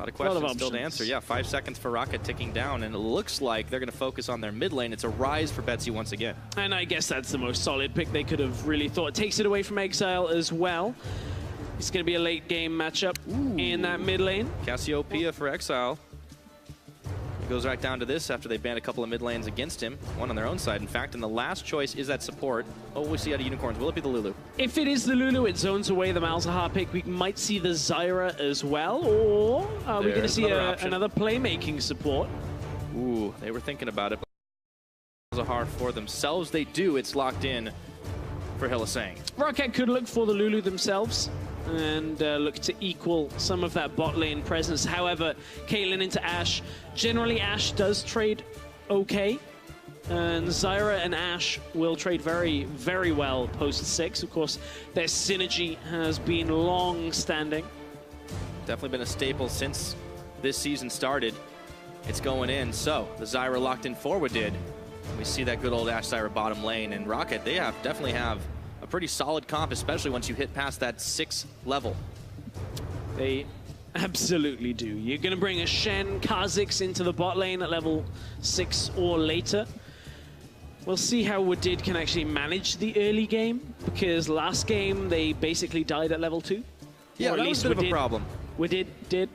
lot of questions still to answer. Yeah, 5 seconds for Rocket ticking down, and it looks like they're going to focus on their mid lane. It's a rise for Betsy once again. And I guess that's the most solid pick they could have really thought. Takes it away from Exile as well. It's going to be a late game matchup in that mid lane. Cassiopeia for Exile. It goes right down to this after they banned a couple of mid lanes against him, one on their own side, in fact, and the last choice is that support. Oh, we see out of Unicorns. Will it be the Lulu? If it is the Lulu, it zones away the Malzahar pick. We might see the Zyra as well, or are we going to see another playmaking support? Ooh, they were thinking about it. Malzahar for themselves, they do. It's locked in for Hylissang. Rocket could look for the Lulu themselves and look to equal some of that bot lane presence. However, Caitlyn into Ashe. Generally, Ashe does trade okay. And Zyra and Ashe will trade very, very well post-6. Of course, their synergy has been long-standing. Definitely been a staple since this season started. It's going in. So, the Zyra locked in forward did. We see that good old Ashe Zyra bottom lane. And Rocket, they definitely have a pretty solid comp, especially once you hit past that 6th level. They absolutely do. You're going to bring a Shen, Kha'Zix into the bot lane at level 6 or later. We'll see how Wadid can actually manage the early game, because last game they basically died at level 2. Yeah, that was a bit of a problem. Wadid did.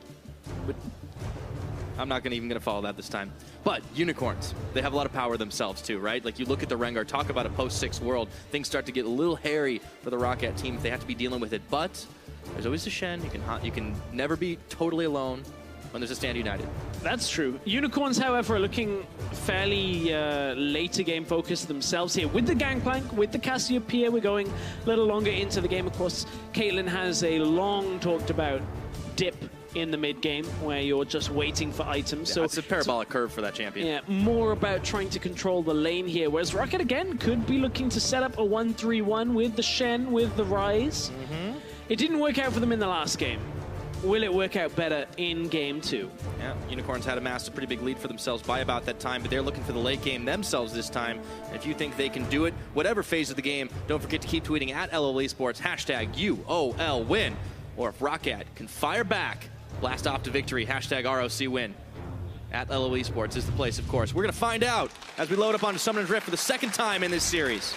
I'm not even going to follow that this time. But Unicorns, they have a lot of power themselves too, right? Like, you look at the Rengar, talk about a post-6 world, things start to get a little hairy for the Rocket team if they have to be dealing with it. But there's always a Shen. You can never be totally alone when there's a Stand United. That's true. Unicorns, however, are looking fairly later game focused themselves here. With the Gangplank, with the Cassiopeia, we're going a little longer into the game. Of course, Caitlyn has a long talked about dip in the mid game where you're just waiting for items. Yeah, so it's a parabolic curve for that champion. Yeah, more about trying to control the lane here. Whereas Rocket, again, could be looking to set up a 1-3-1 with the Shen, with the Rise. It didn't work out for them in the last game. Will it work out better in game 2? Yeah, Unicorns had amassed a pretty big lead for themselves by about that time, but they're looking for the late game themselves this time. And if you think they can do it, whatever phase of the game, don't forget to keep tweeting at LOL Esports, #UOLWin. Or if Rocket can fire back, blast off to victory, #ROCWin. At LOL Esports is the place, of course. We're going to find out as we load up onto Summoner's Rift for the 2nd time in this series.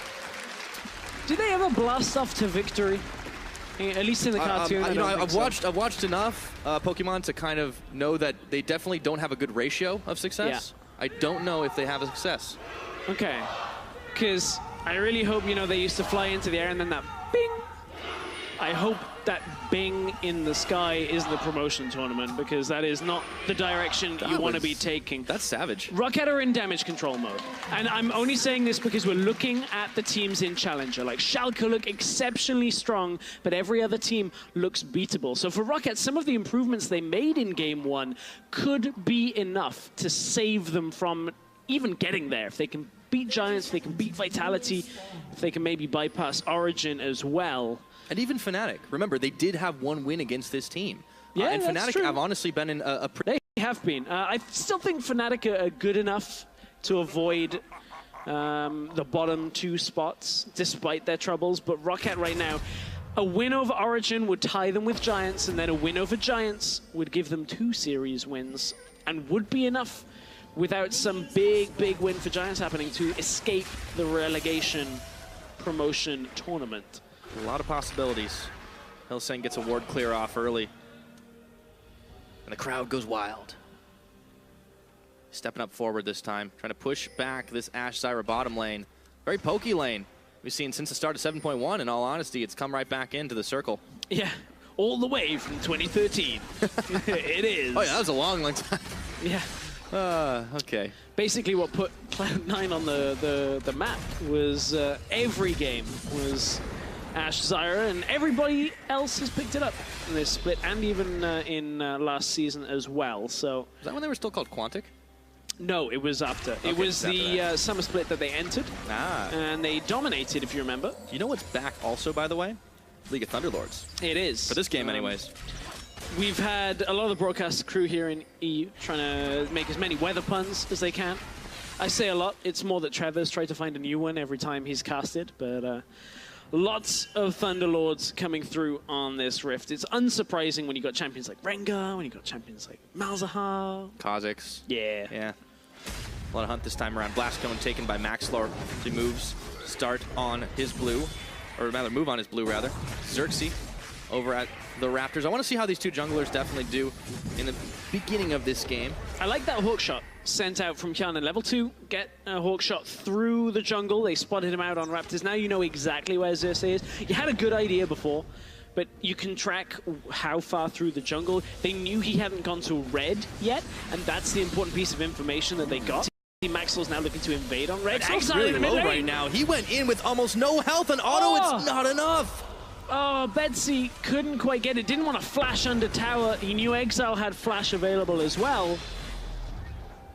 Did they ever blast off to victory? At least in the cartoon. I've watched enough Pokemon to kind of know that they definitely don't have a good ratio of success. Yeah. I don't know if they have a success. Okay, because I really hope, they used to fly into the air and then that bing. I hope that bing in the sky is the promotion tournament, because that is not the direction you want to be taking. That's savage. Rocket are in damage control mode. And I'm only saying this because we're looking at the teams in Challenger. Like, Schalke look exceptionally strong, but every other team looks beatable. So for Rocket, some of the improvements they made in Game 1 could be enough to save them from even getting there. If they can beat Giants, if they can beat Vitality, if they can maybe bypass Origin as well. And even Fnatic. Remember, they did have one win against this team. Yeah, and that's Fnatic true. have honestly been in a They have been. I still think Fnatic are good enough to avoid the bottom 2 spots, despite their troubles. But Rocket right now, a win over Origin would tie them with Giants, and then a win over Giants would give them 2 series wins, and would be enough without some big win for Giants happening to escape the relegation promotion tournament. A lot of possibilities. Hylissang gets a ward clear off early. And the crowd goes wild. Stepping up forward this time, trying to push back this Ashe Zyra bottom lane. Very pokey lane we've seen since the start of 7.1. In all honesty, it's come right back into the circle. Yeah, all the way from 2013. It is. Oh yeah, that was a long time. Yeah. Okay. Basically what put Cloud9 on the map was every game was Ashe Zyra, and everybody else has picked it up in this split, and even in last season as well. So is that when they were still called Quantic? No, it was after. Okay, it was the summer split that they entered, and they dominated, if you remember. You know what's back also, by the way? League of Thunderlords. It is. For this game, anyways. We've had a lot of the broadcast crew here in EU trying to make as many weather puns as they can. I say a lot. It's more that Trevor's tried to find a new one every time he's casted, but Lots of Thunderlords coming through on this Rift. It's unsurprising when you got champions like Rengar, when you got champions like Malzahar. Kha'Zix. Yeah. Yeah. A lot of hunt this time around. Blast Cone taken by Maxlor. He moves. Start on his blue. Or rather, move on his blue, rather. Xerxes over at the Raptors. I want to see how these two junglers definitely do in the beginning of this game. I like that hook shot sent out from Kian in level 2. Get a hawk shot through the jungle. They spotted him out on Raptors. Now you know exactly where Xerxes is. You had a good idea before, but you can track how far through the jungle. They knew he hadn't gone to red yet, and that's the important piece of information that they got. Maxwell's now looking to invade on red. Maxwell's really low right now. He went in with almost no health, and auto, it's not enough. Oh, Betsy couldn't quite get it. Didn't want to flash under tower. He knew Exile had flash available as well.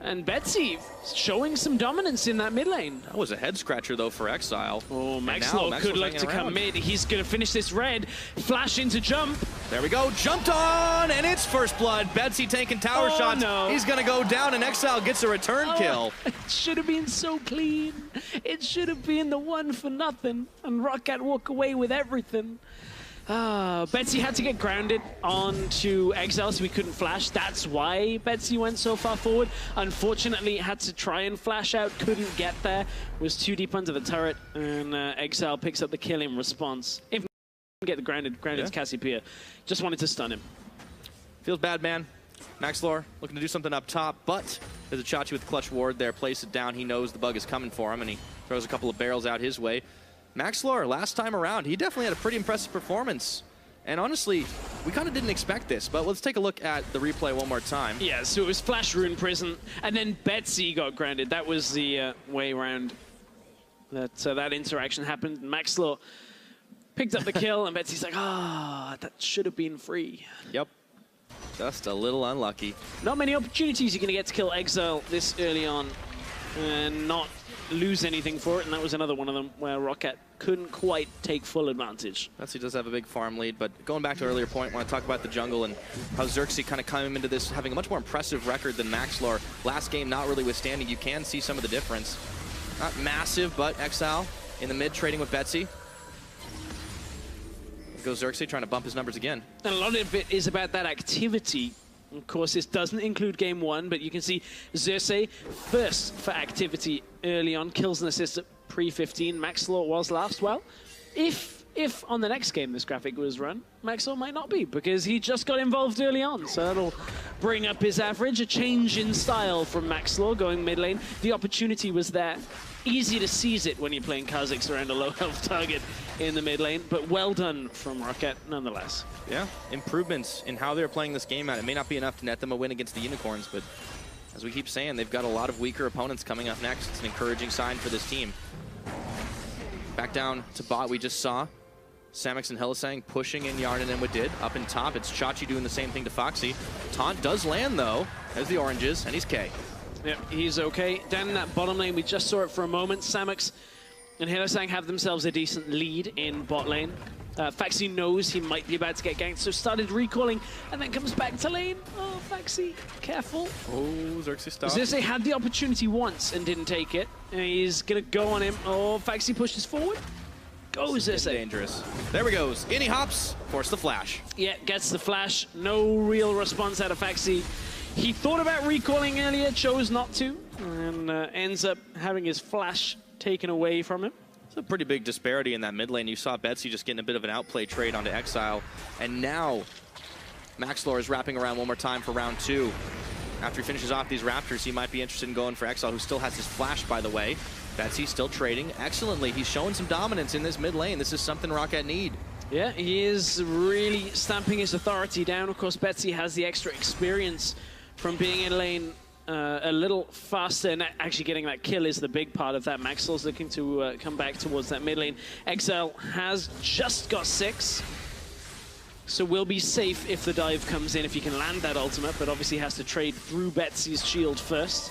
And Betsy showing some dominance in that mid lane. That was a head scratcher, though, for Exile. Oh, Maxwell could look to come mid. He's going to finish this red. Flash into jump. There we go. Jumped on, and it's first blood. Betsy taking tower shots. No. He's going to go down, and Exile gets a return kill. It should have been so clean. It should have been the one for nothing. And Rocket walk away with everything. Betsy had to get grounded onto Exile so he couldn't flash. That's why Betsy went so far forward. Unfortunately, had to try and flash out, couldn't get there. Was too deep under the turret, and Exile picks up the kill in response. If he didn't get the grounded's Cassiopeia. Just wanted to stun him. Feels bad, man. Maxlor looking to do something up top, but there's a Chachi with clutch ward there. Place it down. He knows the bug is coming for him, and he throws a couple of barrels out his way. Maxlor, last time around, he definitely had a pretty impressive performance. And honestly, we kind of didn't expect this, but let's take a look at the replay one more time. Yeah, so it was Flash Rune Prison, and then Betsy got grounded. That was the way around that interaction happened. Maxlor picked up the kill, and Betsy's like, that should have been free. Yep. Just a little unlucky. Not many opportunities you're going to get to kill Exile this early on and not lose anything for it, and that was another one of them where Rocket couldn't quite take full advantage. Betsy does have a big farm lead, but going back to earlier point, I want to talk about the jungle and how Xerxes kind of came into this having a much more impressive record than Maxlor. Last game not really withstanding. You can see some of the difference. Not massive, but Exile in the mid trading with Betsy. Goes Xerxes trying to bump his numbers again. And a lot of it is about that activity. Of course, this doesn't include game one, but you can see Xerxes first for activity early on. Kills and assists at pre-15. Maxlor was last. Well, if on the next game this graphic was run, Maxlor might not be, because he just got involved early on. So that'll bring up his average. A change in style from Maxlor going mid lane. The opportunity was there. Easy to seize it when you're playing Kha'Zix around a low health target in the mid lane, but well done from Rocket nonetheless. Yeah, improvements in how they're playing this game out. It may not be enough to net them a win against the Unicorns, but as we keep saying, they've got a lot of weaker opponents coming up next. It's an encouraging sign for this team. Back down to bot, we just saw Samix and Hylissang pushing in Yarn and Enwood. Up in top, it's Chachi doing the same thing to Foxy. Taunt does land though, as the oranges, and he's K. Yep, he's okay. Down in that bottom lane, we just saw it for a moment. Samix and Hylissang have themselves a decent lead in bot lane. Faxi knows he might be about to get ganked, so started recalling and then comes back to lane. Oh, Faxi, careful. Oh, Xerxes stopped. Xerxes had the opportunity once and didn't take it. And he's going to go on him. Oh, Faxi pushes forward. Go, Xerxes. Dangerous. There he goes. In he hops. Force the flash. Yeah, gets the flash. No real response out of Faxi. He thought about recalling earlier, chose not to, and ends up having his flash taken away from him. It's a pretty big disparity in that mid lane. You saw Betsy just getting a bit of an outplay trade onto Exile, and now Maxlor is wrapping around one more time for round 2. After he finishes off these Raptors, he might be interested in going for Exile, who still has his flash, by the way. Betsy still trading excellently. He's showing some dominance in this mid lane. This is something Rocket need. Yeah, he is really stamping his authority down. Of course, Betsy has the extra experience from being in lane a little faster, and actually getting that kill is the big part of that. Maxwell's looking to come back towards that mid lane. Exile has just got 6, so will be safe if the dive comes in, if he can land that ultimate, but obviously has to trade through Betsy's shield first.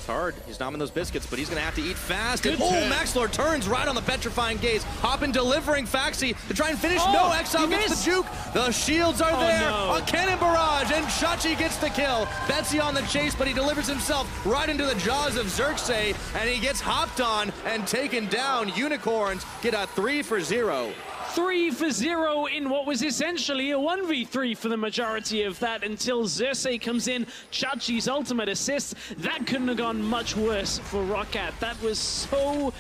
hard. He's nomming those biscuits, but he's going to have to eat fast. Good And, oh, turn. Maxlor turns right on the petrifying gaze. Hoppin delivering Faxi to try and finish. No, Exile gets missed. the juke. The shields are there. No. A cannon barrage, and Chachi gets the kill. Betsy on the chase, but he delivers himself right into the jaws of Xerxes, and he gets hopped on and taken down. Unicorns get a 3 for 0. 3 for 0 in what was essentially a 1v3 for the majority of that until Xerxes comes in. Chachi's ultimate assist. That couldn't have gone much worse for Roccat. That was so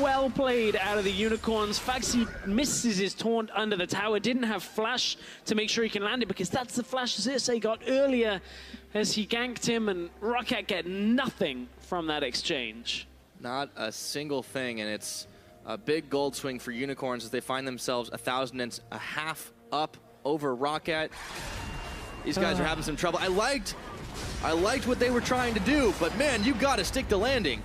well played out of the Unicorns. Faxi misses his taunt under the tower. Didn't have flash to make sure he can land it because that's the flash Xerxes got earlier as he ganked him, and Roccat get nothing from that exchange. Not a single thing, and it's a big gold swing for Unicorns as they find themselves 1,500 up over Roccat. These guys are having some trouble. I liked what they were trying to do, but man, you got to stick to landing.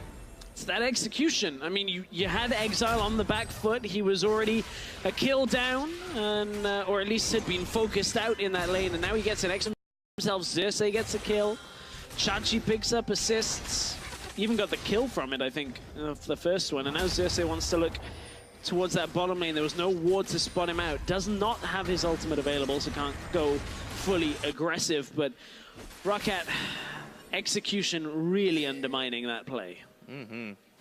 It's that execution. I mean, you had Exile on the back foot. He was already a kill down, and or at least had been focused out in that lane, and now he gets an X himself. Xerxes gets a kill. Chachi picks up assists. Even got the kill from it, I think, the first one. And now Xerxes wants to look towards that bottom lane. There was no ward to spot him out. Does not have his ultimate available, so can't go fully aggressive. But Roccat, execution really undermining that play.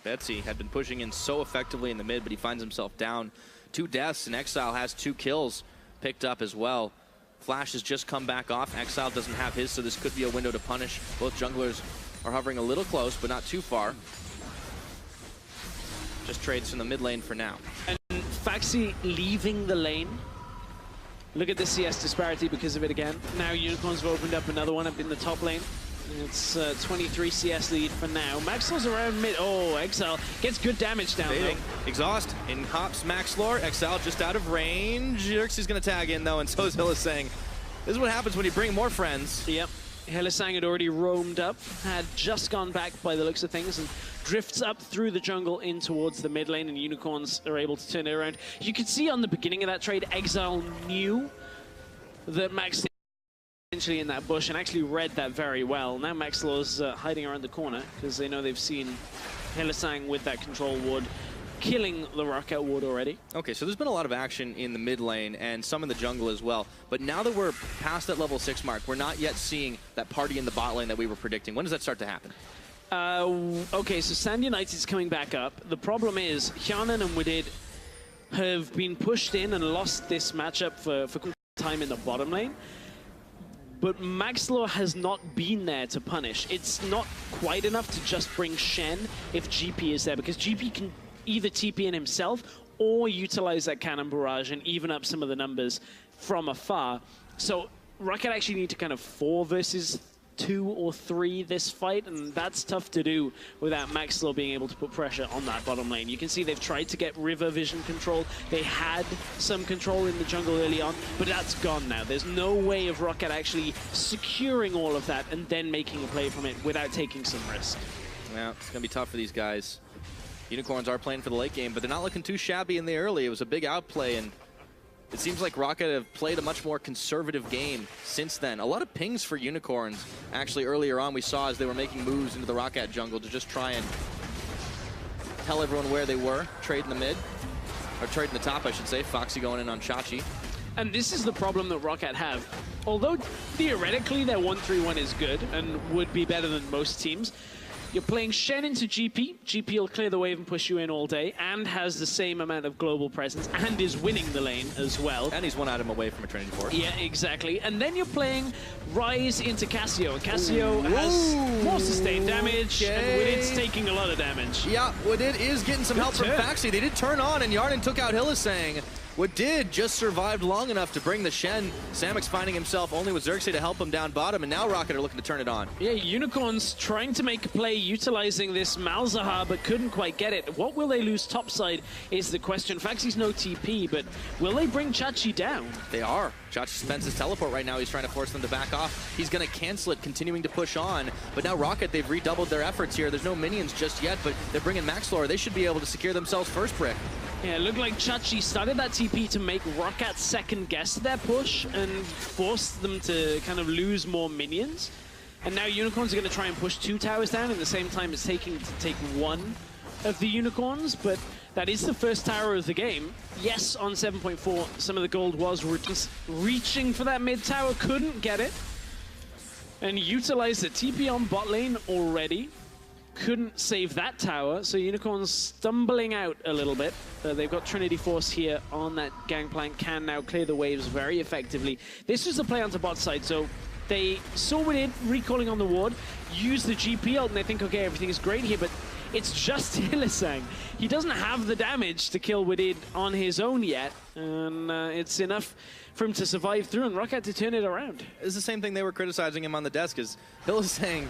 Betsy had been pushing in so effectively in the mid, but he finds himself down 2 deaths, and Exile has 2 kills picked up as well. Flash has just come back off. Exile doesn't have his, so this could be a window to punish. Both junglers are hovering a little close, but not too far. Just trades from the mid lane for now. And Faxi leaving the lane. Look at the CS disparity because of it again. Now Unicorns have opened up another one up in the top lane. It's 23 CS lead for now. Maxlor's around mid. Oh, Exile gets good damage down though. Exhaust. In hops Maxlor. Exile just out of range. Xerxes is going to tag in though, and so is Hylissang. This is what happens when you bring more friends. Yep. Hylissang had already roamed up, had just gone back by the looks of things, and drifts up through the jungle in towards the mid lane, and Unicorns are able to turn it around. You could see on the beginning of that trade, Exile knew that Max essentially in that bush and actually read that very well. Now Maxlor's hiding around the corner because they know they've seen Hylissang with that control ward killing the Roccat ward already. Okay, so there's been a lot of action in the mid lane and some in the jungle as well. But now that we're past that level 6 mark, we're not yet seeing that party in the bot lane that we were predicting. When does that start to happen? Okay, so Sand United's coming back up. The problem is Hyanan and Widid have been pushed in and lost this matchup for time in the bottom lane. But Maxlor has not been there to punish. It's not quite enough to just bring Shen if GP is there, because GP can either TP in himself or utilize that cannon barrage and even up some of the numbers from afar. So Roccat actually need to kind of 4 versus 2 or 3 this fight, and that's tough to do without Maxlor being able to put pressure on that bottom lane. You can see they've tried to get river vision control. They had some control in the jungle early on, but that's gone now. There's no way of Roccat actually securing all of that and then making a play from it without taking some risk. Yeah, it's going to be tough for these guys. Unicorns are playing for the late game, but they're not looking too shabby in the early. It was a big outplay, and it seems like Roccat have played a much more conservative game since then. A lot of pings for Unicorns, actually, earlier on we saw as they were making moves into the Roccat jungle to just try and tell everyone where they were. Trade in the mid, or trade in the top, I should say. Foxy going in on Chachi. And this is the problem that Roccat have. Although theoretically their 1-3-1 is good and would be better than most teams, you're playing Shen into GP. GP will clear the wave and push you in all day, and has the same amount of global presence, and is winning the lane as well. And he's 1 item away from a Trinity Force. Yeah, exactly. And then you're playing Ryze into Cassio. Cassio has more sustained damage, and Widid's taking a lot of damage. Yeah, Widid is getting some help from Faxi. They did turn on, and Yarden took out Hylissang. Widid just survived long enough to bring the Shen. Samix finding himself only with Xerxes to help him down bottom, and now Roccat are looking to turn it on. Yeah, Unicorns trying to make a play utilizing this Malzahar, but couldn't quite get it. What will they lose topside is the question. Faxi's no TP, but will they bring Chachi down? They are. Chachi spends his teleport right now. He's trying to force them to back off. He's going to cancel it, continuing to push on. But now Roccat, they've redoubled their efforts here. There's no minions just yet, but they're bringing Maxlor. They should be able to secure themselves first brick. Yeah, it looked like Chachi started that TP to make Roccat second guess their push and force them to kind of lose more minions. And now Unicorns are going to try and push 2 towers down at the same time it's taking to take 1 of the Unicorns, but that is the first tower of the game. Yes, on 7.4, some of the gold was reaching for that mid tower, couldn't get it. And utilized the TP on bot lane already. Couldn't save that tower, so Unicorns stumbling out a little bit. They've got Trinity Force here on that gangplank, can now clear the waves very effectively. This was the play onto bot side, so they saw what it recalling on the ward, use the GP ult, and they think, okay, everything is great here, but it's just Hylissang. He doesn't have the damage to kill Wadid on his own yet, and it's enough for him to survive through and Rocket to turn it around. It's the same thing they were criticizing him on the desk, is Hylissang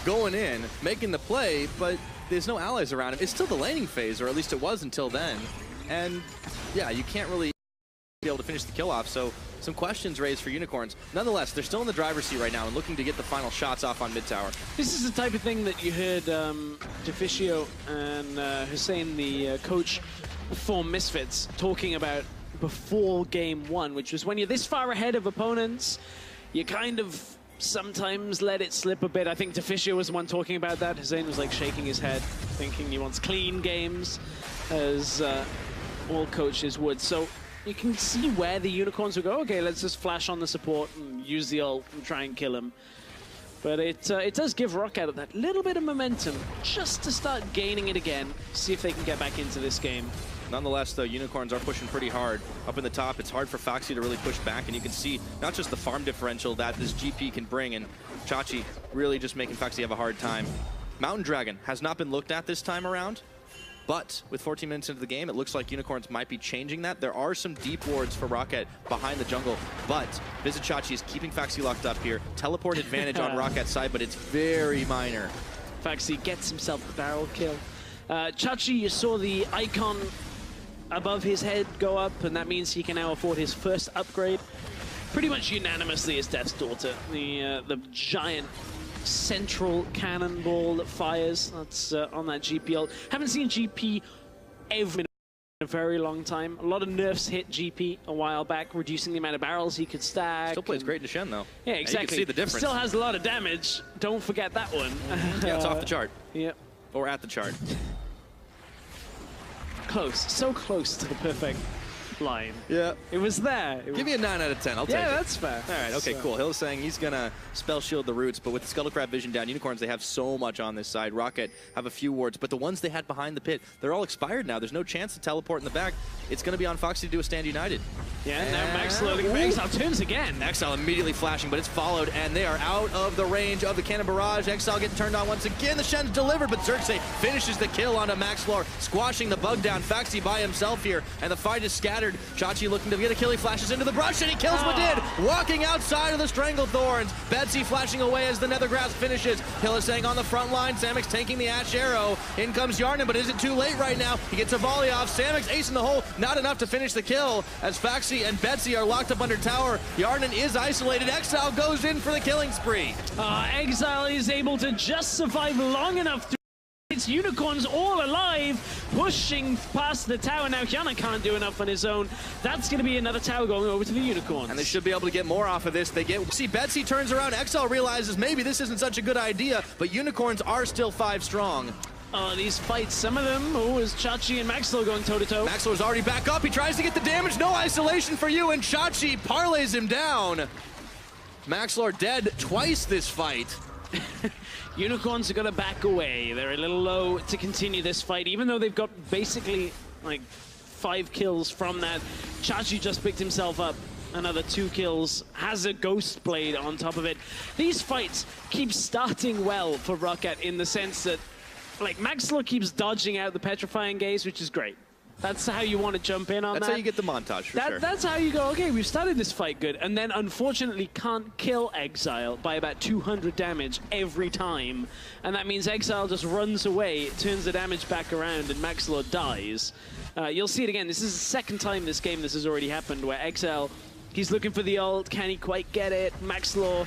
going in, making the play, but there's no allies around him. It's still the laning phase, or at least it was until then. And yeah, you can't really be able to finish the kill off, so some questions raised for Unicorns. Nonetheless, they're still in the driver's seat right now and looking to get the final shots off on mid tower. This is the type of thing that you heard Deficio and Hussein, the coach for Misfits, talking about before game 1, which was when you're this far ahead of opponents, you kind of sometimes let it slip a bit. I think Deficio was the one talking about that. Hussein was like shaking his head, thinking he wants clean games, as all coaches would. So you can see where the Unicorns will go. Okay, let's just flash on the support and use the ult and try and kill him. But it does give Rocket that little bit of momentum just to start gaining it again, see if they can get back into this game. Nonetheless, though, Unicorns are pushing pretty hard. Up in the top, it's hard for Foxy to really push back, and you can see not just the farm differential that this GP can bring, and Chachi really just making Foxy have a hard time. Mountain Dragon has not been looked at this time around, but with 14 minutes into the game, it looks like Unicorns might be changing that. There are some deep wards for Rocket behind the jungle, but Visit Chachi is keeping Foxy locked up here. Teleport advantage on Rocket's side, but it's very minor. Foxy gets himself the barrel kill. Chachi, you saw the icon above his head go up, and that means he can now afford his first upgrade. Pretty much unanimously as Death's Daughter, the giant central cannonball that fires. That's on that GP ult. Haven't seen GP ever in a very long time. A lot of nerfs hit GP a while back, reducing the amount of barrels he could stack. Still plays great in Shen, though. Yeah, exactly. You can see the difference. Still has a lot of damage. Don't forget that one. Yeah, it's off the chart. Yep. Or at the chart. Close. So close to the perfect line. Yeah. It was there. Give me a 9 out of 10. I'll take it. Yeah, that's fair. All right, okay, cool. Hill's saying he's going to spell shield the roots, but with the Scuttlecrab vision down, Unicorns, they have so much on this side. Rocket have a few wards, but the ones they had behind the pit, they're all expired now. There's no chance to teleport in the back. It's going to be on Foxy to do a stand united. Yeah, and now Max loading Exile turns again. Exile immediately flashing, but it's followed, and they are out of the range of the cannon barrage. Exile getting turned on once again. The Shen's delivered, but Xerxes finishes the kill onto Max Floor, squashing the bug down. Foxy by himself here, and the fight is scattered. Chachi looking to get a kill. He flashes into the brush, and he kills Wadid, walking outside of the Strangled Thorns. Betsy flashing away as the Nethergrass finishes. Hylissang on the front line. Samix taking the Ash Arrow. In comes Yarnan, but is it too late right now? He gets a volley off. Samix ace in the hole, not enough to finish the kill, as Foxy and Betsy are locked up under tower. Yarnan is isolated. Exile goes in for the killing spree. Exile is able to just survive long enough to it's Unicorns all alive, pushing past the tower. Now Yarnan can't do enough on his own. That's going to be another tower going over to the Unicorns. And they should be able to get more off of this. See, Betsy turns around. Exile realizes maybe this isn't such a good idea, but Unicorns are still 5 strong. These fights, some of them, is Chachi and Maxlow going toe-to-toe. Maxlow's already back up. He tries to get the damage. No isolation for you, and Chachi parlays him down. Maxlor dead twice this fight. Unicorns are going to back away. They're a little low to continue this fight, even though they've got basically like 5 kills from that. Chachi just picked himself up. Another 2 kills, has a Ghost Blade on top of it. These fights keep starting well for Rocket in the sense that like Maxlor keeps dodging out the Petrifying Gaze, which is great. That's how you want to jump in on that. That's how you get the montage, for sure. That's how you go, okay, we've started this fight good, and then unfortunately can't kill Exile by about 200 damage every time. And that means Exile just runs away, turns the damage back around, and Maxlor dies. You'll see it again. This is the second time this game this has already happened, where Exile, he's looking for the ult, can he quite get it? Maxlor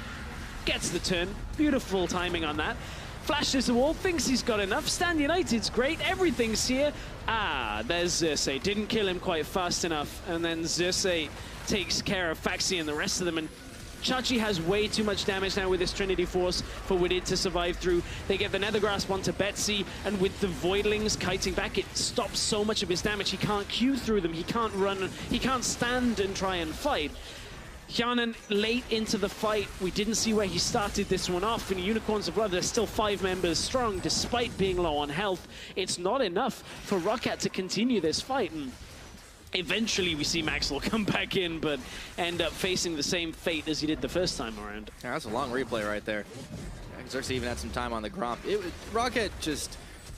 gets the turn. Beautiful timing on that. Flashes the wall, thinks he's got enough. Stand United's great, everything's here. There's Xerxes. Didn't kill him quite fast enough. And then Xerxes takes care of Faxi and the rest of them. And Chachi has way too much damage now with this Trinity Force for Woodid to survive through. They get the Nether Grasp onto Betsy, and with the Voidlings kiting back, it stops so much of his damage. He can't Q through them, he can't run, he can't stand and try and fight. Hjanen late into the fight, we didn't see where he started this one off. In Unicorns of Blood, there's still 5 members strong despite being low on health. It's not enough for Roccat to continue this fight, and eventually we see Maxwell come back in, but end up facing the same fate as he did the first time around. Yeah, that's a long replay right there. Xerxes even had some time on the Gromp. Roccat just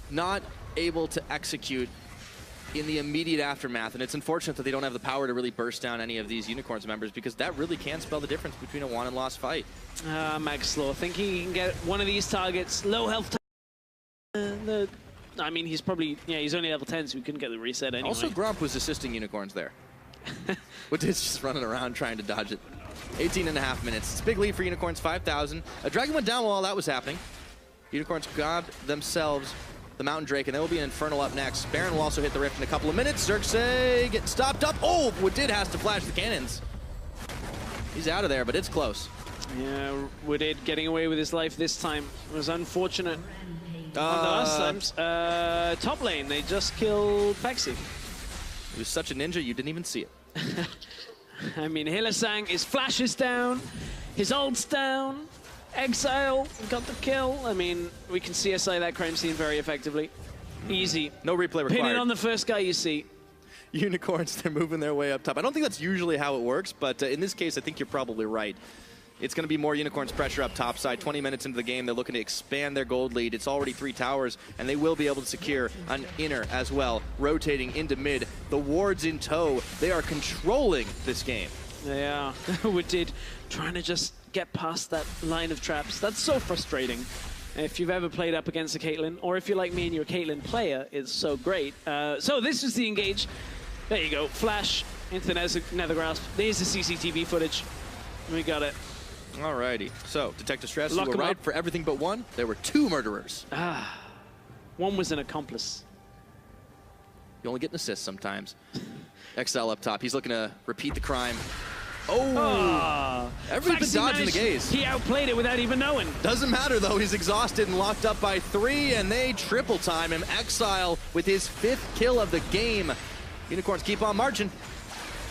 not able to execute in the immediate aftermath, and it's unfortunate that they don't have the power to really burst down any of these Unicorns members, because that really can spell the difference between a won and lost fight. Maxwell thinking he can get one of these targets, low health. I mean, he's probably, yeah, he's only level 10, so he couldn't get the reset anyway. Also, Gromp was assisting Unicorns there. But it's just running around trying to dodge it. 18.5 minutes. It's a big lead for Unicorns, 5,000. A Dragon went down while all that was happening. Unicorns grabbed themselves the Mountain Drake, and there will be an Infernal up next. Baron will also hit the Rift in a couple of minutes. Xerxes getting stopped up. Oh, Woodid has to flash the cannons. He's out of there, but it's close. Yeah, Woodid getting away with his life this time. It was unfortunate. On the last times, top lane, they just killed Pexi. He was such a ninja, you didn't even see it. I mean, Hylissang, his flash is down, his ult's down, Exile got the kill. I mean, we can CSI that crime scene very effectively. Easy. No replay required. Pin it on the first guy you see. Unicorns, they're moving their way up top. I don't think that's usually how it works, but in this case, I think you're probably right. It's going to be more Unicorns pressure up top side. 20 minutes into the game, they're looking to expand their gold lead. It's already 3 towers, and they will be able to secure an inner as well, rotating into mid. The wards in tow. They are controlling this game. Yeah, Woodid trying to just get past that line of traps. That's so frustrating. If you've ever played up against a Caitlyn, or if you're like me and you're a Caitlyn player, it's so great. So this is the engage. There you go. Flash into the Nether Grasp. There's the CCTV footage. We got it. Alrighty. So, Detective Stress, you Lock were him right up. for everything but one. There were 2 murderers. One was an accomplice. You only get an assist sometimes. XL up top. He's looking to repeat the crime. Oh! Everybody's been dodging the gaze. He outplayed it without even knowing. Doesn't matter, though. He's exhausted and locked up by 3, and they triple time him. Exile with his 5th kill of the game. Unicorns keep on marching.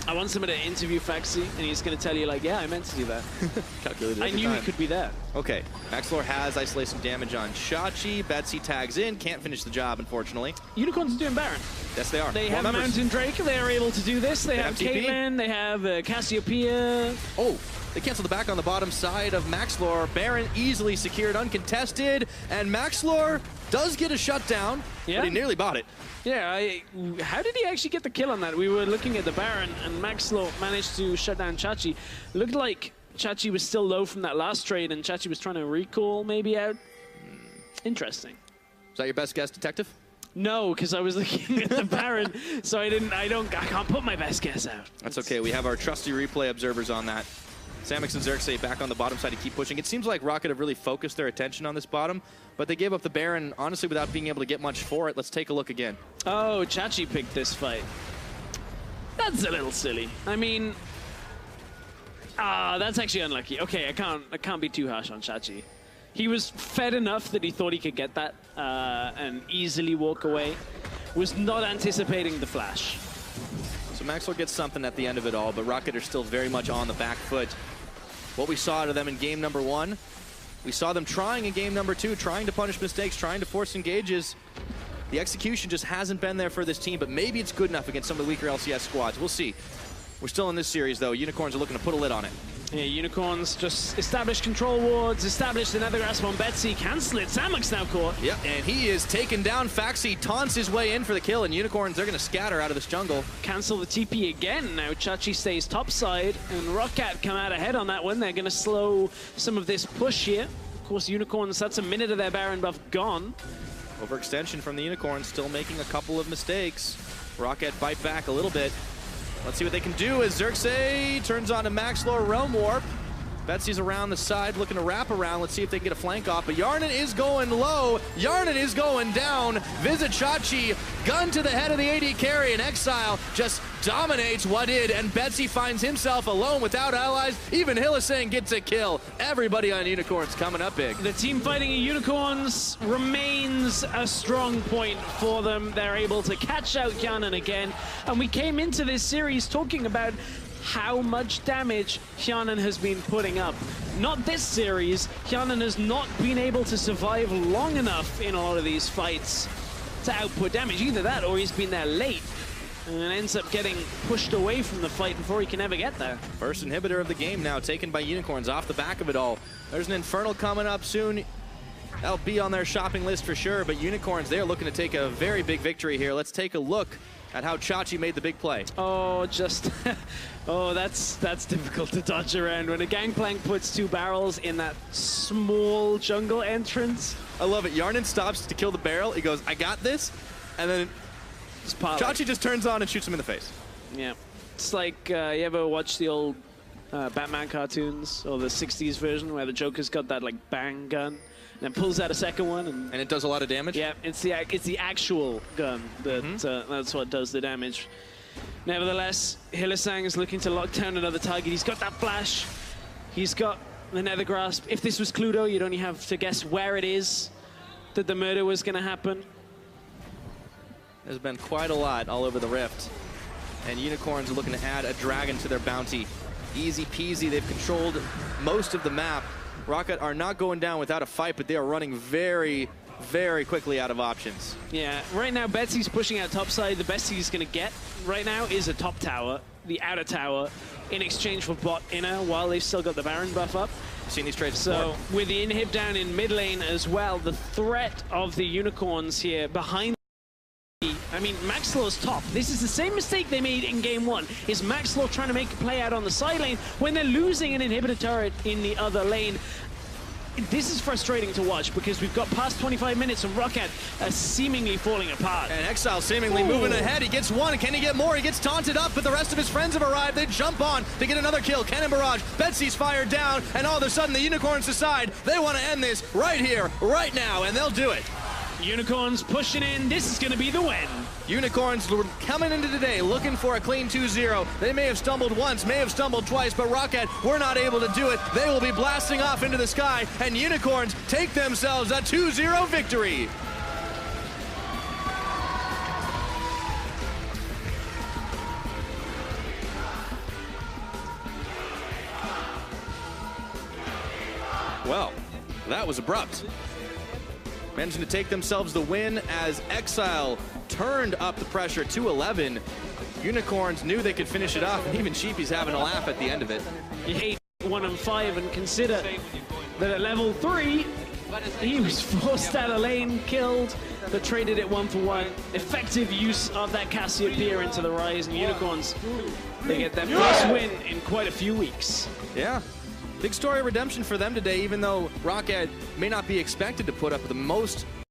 I want someone to interview Faxi, and he's going to tell you, like, yeah, I meant to do that. I knew he could be there. Okay, Maxlor has isolation damage on Chachi. Betsy tags in, can't finish the job, unfortunately. Unicorns are doing Baron. Yes, they are. They have Mountain Drake. They are able to do this. They have Caitlyn. They have Cassiopeia. Oh, they cancel the back on the bottom side of Maxlor. Baron easily secured, uncontested, and Maxlor does get a shutdown, but he nearly bought it. Yeah, how did he actually get the kill on that? We were looking at the Baron, and Maxlo managed to shut down Chachi. Looked like Chachi was still low from that last trade, and Chachi was trying to recall maybe out. Interesting. Is that your best guess, Detective? No, because I was looking at the Baron, so I can't put my best guess out. That's okay. We have our trusty replay observers on that. Samix and Xerxes back on the bottom side to keep pushing. It seems like Rocket have really focused their attention on this bottom, but they gave up the Baron, honestly, without being able to get much for it. Let's take a look again. Oh, Chachi picked this fight. That's a little silly. I mean, that's actually unlucky. Okay, I can't be too harsh on Chachi. He was fed enough that he thought he could get that and easily walk away. Was not anticipating the flash. So Maxwell gets something at the end of it all, but Rocket are still very much on the back foot. What we saw out of them in game number 1, we saw them trying in game number 2, trying to punish mistakes, trying to force engages. The execution just hasn't been there for this team, but maybe it's good enough against some of the weaker LCS squads. We'll see. We're still in this series, though. Unicorns are looking to put a lid on it. Yeah, Unicorns just establish control wards, establish the Nether Grasp on Betsy, cancel it. Samux now caught. Yep, and he is taken down. Faxi taunts his way in for the kill, and Unicorns, they're going to scatter out of this jungle. Cancel the TP again. Now Chachi stays topside, and Roccat come out ahead on that one. They're going to slow some of this push here. Of course, Unicorns, that's a minute of their Baron buff gone. Overextension from the Unicorns, still making a couple of mistakes. Roccat fight back a little bit. Let's see what they can do as Xerxes turns on to Maxlor Realm Warp. Betsy's around the side looking to wrap around. Let's see if they can get a flank off. But Yarnan is going low. Yarnan is going down. Visit Chachi. Gun to the head of the AD carry. And Exile just dominates what did. And Betsy finds himself alone without allies. Even Hillisang gets a kill. Everybody on Unicorns coming up big. The team fighting Unicorns remains a strong point for them. They're able to catch out Yarnan again. And we came into this series talking about how much damage Hyanan has been putting up. Not this series. Hyanan has not been able to survive long enough in a lot of these fights to output damage. Either that or he's been there late and ends up getting pushed away from the fight before he can ever get there. First inhibitor of the game now taken by Unicorns off the back of it all. There's an Infernal coming up soon. That'll be on their shopping list for sure, but Unicorns, they're looking to take a very big victory here. Let's take a look at how Chachi made the big play. Oh, just... oh, that's difficult to dodge around. When a Gangplank puts 2 barrels in that small jungle entrance. I love it. Yarnan stops to kill the barrel. He goes, I got this. And then Chachi just turns on and shoots him in the face. Yeah. It's like, you ever watch the old Batman cartoons or the 60s version where the Joker's got that, like, bang gun? And then pulls out a second one. And it does a lot of damage? Yeah, it's the actual gun that's what does the damage. Nevertheless, Hillisang is looking to lock down another target. He's got that flash. He's got the Nether Grasp. If this was Cluedo, you'd only have to guess where it is that the murder was going to happen. There's been quite a lot all over the Rift. And Unicorns are looking to add a dragon to their bounty. Easy peasy. They've controlled most of the map. Rocket are not going down without a fight, but they are running very, very quickly out of options. Yeah, right now Betsy's pushing out topside. The best he's going to get right now is a top tower, the outer tower, in exchange for bot inner while they've still got the Baron buff up. Seen these trades so with the inhib down in mid lane as well, the threat of the Unicorns here behind. I mean, Maxlaw's top. This is the same mistake they made in game 1. Is Maxlaw trying to make a play out on the side lane when they're losing an inhibitor turret in the other lane. This is frustrating to watch because we've got past 25 minutes and Rocket are seemingly falling apart. And Exile seemingly moving ahead. He gets one. Can he get more? He gets taunted up, but the rest of his friends have arrived. They jump on to get another kill. Cannon Barrage. Betsy's fired down, and all of a sudden the Unicorns decide they want to end this right here, right now, and they'll do it. Unicorns pushing in. This is going to be the win. Unicorns were coming into today looking for a clean 2-0. They may have stumbled once, may have stumbled twice, but Rocket were not able to do it. They will be blasting off into the sky, and Unicorns take themselves a 2-0 victory. Well, that was abrupt. Managing to take themselves the win as Exile turned up the pressure to 11. Unicorns knew they could finish it off, and even Sheepy's having a laugh at the end of it. You hate 1 and 5 and consider that at level 3, he was forced out of lane, killed, but traded it 1 for 1. Effective use of that Cassiopeia into the Rise, and Unicorns, they get their first win in quite a few weeks. Yeah. Big story of redemption for them today, even though Rocket may not be expected to put up the most